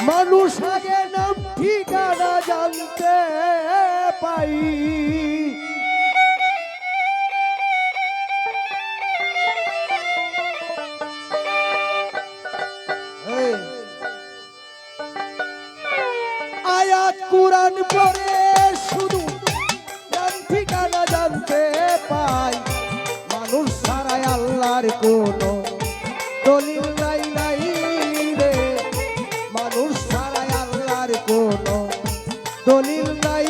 মানুষ আগে নাম ঠিকানা জানতে পাই, আয়াত কুরআন পড়ে শুধু নাম ঠিকানা জানতে পাই। মানুষ ছাড়াই আল্লাহর কোনো দলিল নাই নাই রে, মানুষ ছাড়াই আল্লাহর কোনো দলিল নাই।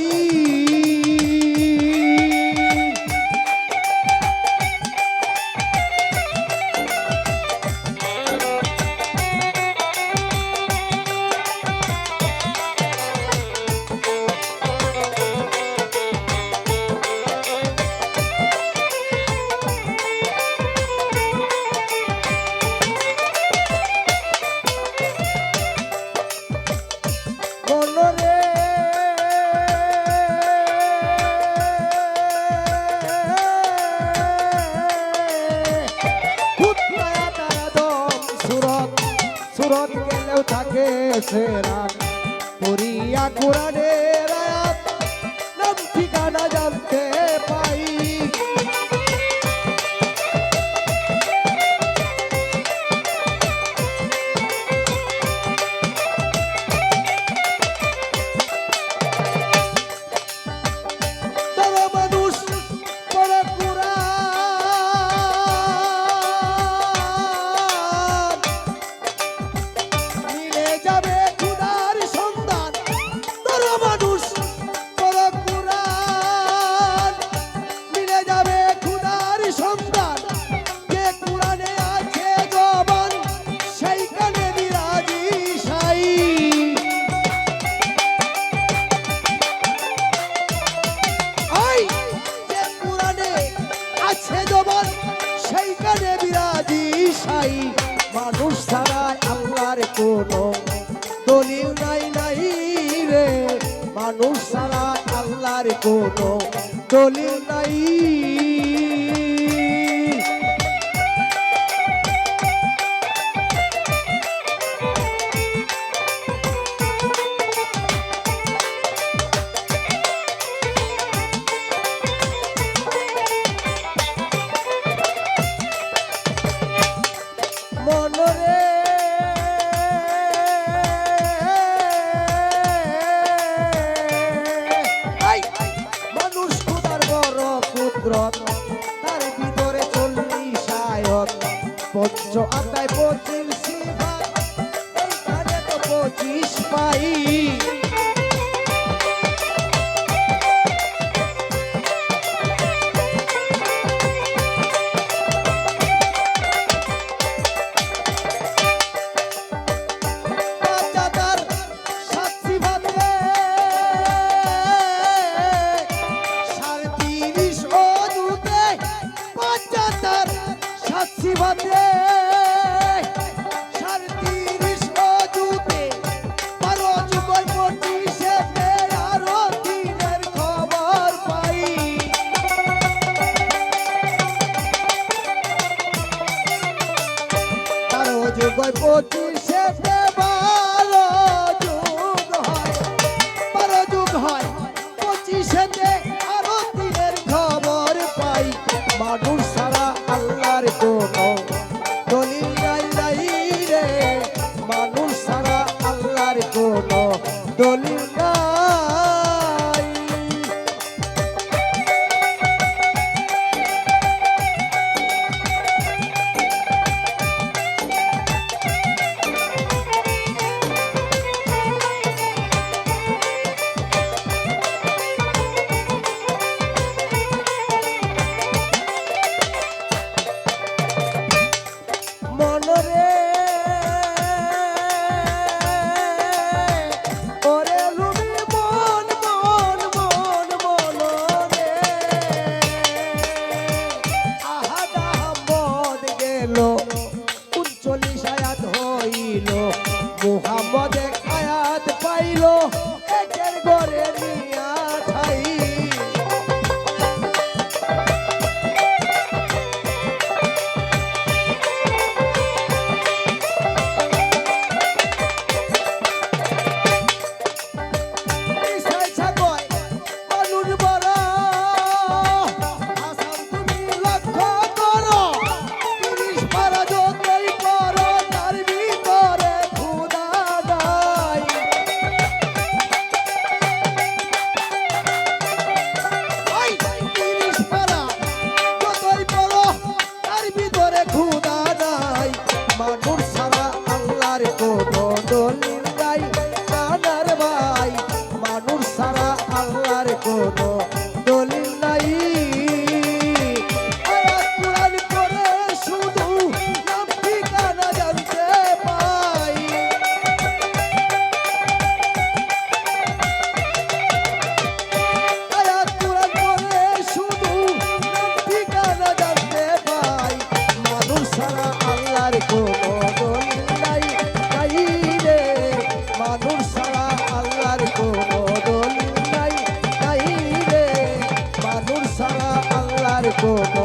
সুরত গেলেও থাকে সেরাত, পড়িয়া কুরআনের আয়াত নাম ঠিকানা জানতে পাই। সেইখানে বিরাজি সাই, মানুষ ছাড়া আল্লাহর কোনো দলিল নাই নাই রে, মানুষ ছাড়া আল্লাহর কোনো দলিল নাই। মনরে মানুষ খুদার বড় কুদরত, তার ভিতরে 40 আয়াত, পঞ্চ আত্মায় 25 সিফাত, এইখানে তো 25 পাই। সিফাতে 37 অজুতে 12 যুগল 25 আরো দিনের খবর পাই। 12 যুগল 25 12 যুগ হয় 25 আরো দিনের খবর পাই। মানুষ ছাড়া আল্লাহর কোনো দলিল নাই নাই রে, মানুষ ছাড়া আল্লাহর কোনো দলিল নাই। কোনো